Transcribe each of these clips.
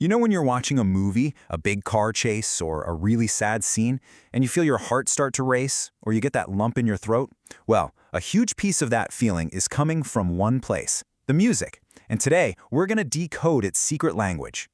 You know when you're watching a movie, a big car chase, or a really sad scene, and you feel your heart start to race, or you get that lump in your throat? Well, a huge piece of that feeling is coming from one place, the music. And today, we're going to decode its secret language.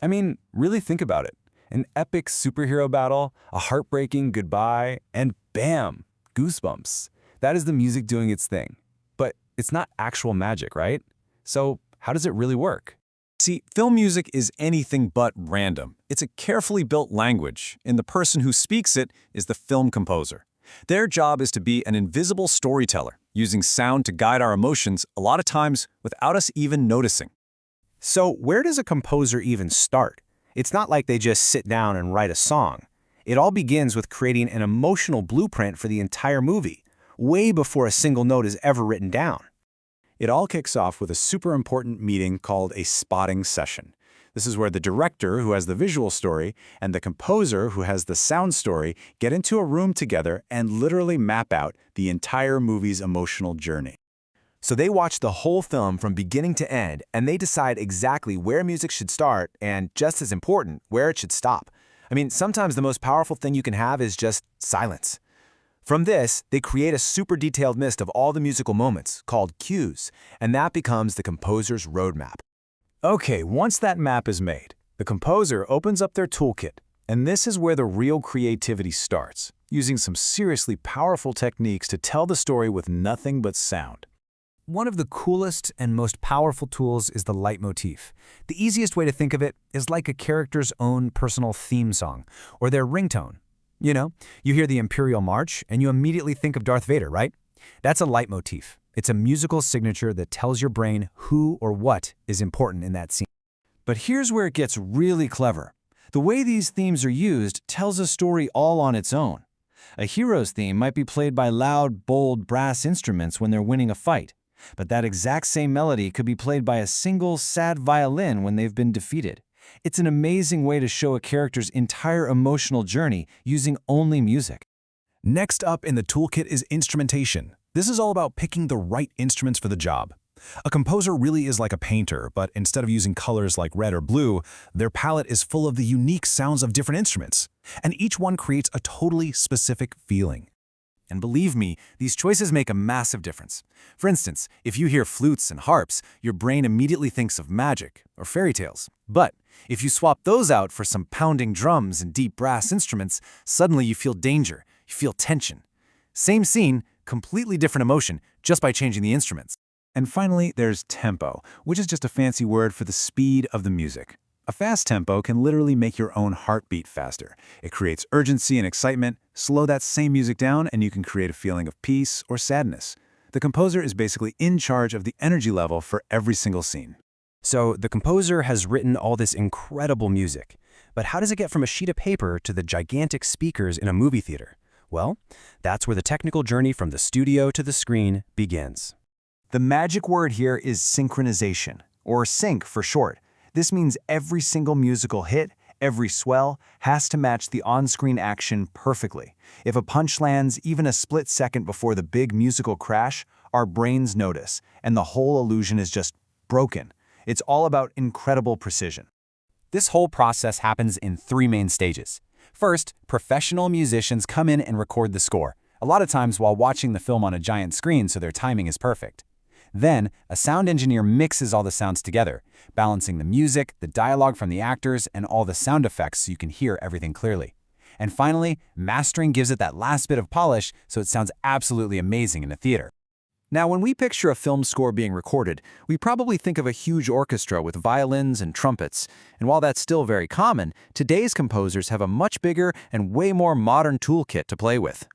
I mean, really think about it. An epic superhero battle, a heartbreaking goodbye, and bam, goosebumps. That is the music doing its thing. But it's not actual magic, right? So how does it really work? See, film music is anything but random. It's a carefully built language, and the person who speaks it is the film composer. Their job is to be an invisible storyteller, using sound to guide our emotions, a lot of times without us even noticing. So where does a composer even start? It's not like they just sit down and write a song. It all begins with creating an emotional blueprint for the entire movie, way before a single note is ever written down. It all kicks off with a super important meeting called a spotting session. This is where the director, who has the visual story, and the composer, who has the sound story, get into a room together and literally map out the entire movie's emotional journey. So they watch the whole film from beginning to end, and they decide exactly where music should start and, just as important, where it should stop. I mean, sometimes the most powerful thing you can have is just silence. From this, they create a super detailed list of all the musical moments, called cues, and that becomes the composer's roadmap. Okay, once that map is made, the composer opens up their toolkit, and this is where the real creativity starts, using some seriously powerful techniques to tell the story with nothing but sound. One of the coolest and most powerful tools is the leitmotif. The easiest way to think of it is like a character's own personal theme song, or their ringtone. You know, you hear the Imperial March and you immediately think of Darth Vader, right? That's a leitmotif. It's a musical signature that tells your brain who or what is important in that scene. But here's where it gets really clever. The way these themes are used tells a story all on its own. A hero's theme might be played by loud, bold brass instruments when they're winning a fight, but that exact same melody could be played by a single, sad violin when they've been defeated. It's an amazing way to show a character's entire emotional journey using only music. Next up in the toolkit is instrumentation. This is all about picking the right instruments for the job. A composer really is like a painter, but instead of using colors like red or blue, their palette is full of the unique sounds of different instruments, and each one creates a totally specific feeling. And believe me, these choices make a massive difference. For instance, if you hear flutes and harps, your brain immediately thinks of magic or fairy tales. But if you swap those out for some pounding drums and deep brass instruments, suddenly you feel danger, you feel tension. Same scene, completely different emotion, just by changing the instruments. And finally, there's tempo, which is just a fancy word for the speed of the music. A fast tempo can literally make your own heart beat faster. It creates urgency and excitement. Slow that same music down and you can create a feeling of peace or sadness. The composer is basically in charge of the energy level for every single scene. So the composer has written all this incredible music, but how does it get from a sheet of paper to the gigantic speakers in a movie theater? Well, that's where the technical journey from the studio to the screen begins. The magic word here is synchronization, or sync for short. This means every single musical hit, every swell, has to match the on-screen action perfectly. If a punch lands even a split second before the big musical crash, our brains notice, and the whole illusion is just broken. It's all about incredible precision. This whole process happens in three main stages. First, professional musicians come in and record the score, a lot of times while watching the film on a giant screen so their timing is perfect. Then, a sound engineer mixes all the sounds together, balancing the music, the dialogue from the actors, and all the sound effects so you can hear everything clearly. And finally, mastering gives it that last bit of polish so it sounds absolutely amazing in a theater. Now, when we picture a film score being recorded, we probably think of a huge orchestra with violins and trumpets. And while that's still very common, today's composers have a much bigger and way more modern toolkit to play with.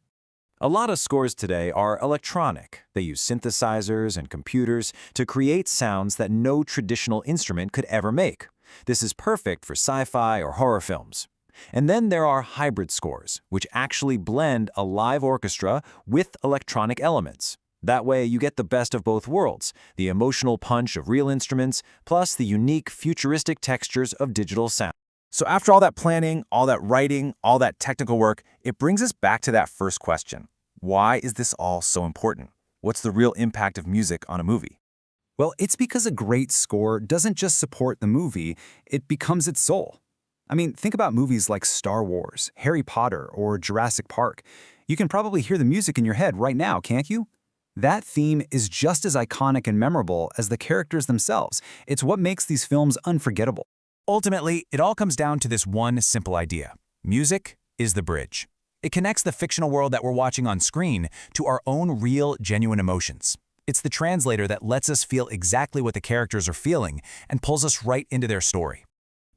A lot of scores today are electronic. They use synthesizers and computers to create sounds that no traditional instrument could ever make. This is perfect for sci-fi or horror films. And then there are hybrid scores, which actually blend a live orchestra with electronic elements. That way, you get the best of both worlds, the emotional punch of real instruments, plus the unique, futuristic textures of digital sound. So after all that planning, all that writing, all that technical work, it brings us back to that first question. Why is this all so important? What's the real impact of music on a movie? Well, it's because a great score doesn't just support the movie, it becomes its soul. I mean, think about movies like Star Wars, Harry Potter, or Jurassic Park. You can probably hear the music in your head right now, can't you? That theme is just as iconic and memorable as the characters themselves. It's what makes these films unforgettable. Ultimately, it all comes down to this one simple idea. Music is the bridge. It connects the fictional world that we're watching on screen to our own real, genuine emotions. It's the translator that lets us feel exactly what the characters are feeling and pulls us right into their story.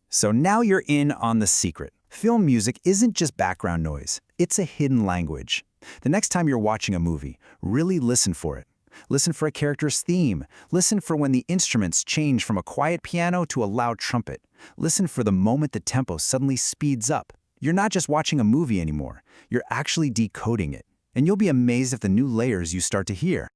So now you're in on the secret. Film music isn't just background noise, it's a hidden language. The next time you're watching a movie, really listen for it. Listen for a character's theme. Listen for when the instruments change from a quiet piano to a loud trumpet. Listen for the moment the tempo suddenly speeds up. You're not just watching a movie anymore, you're actually decoding it. And you'll be amazed at the new layers you start to hear.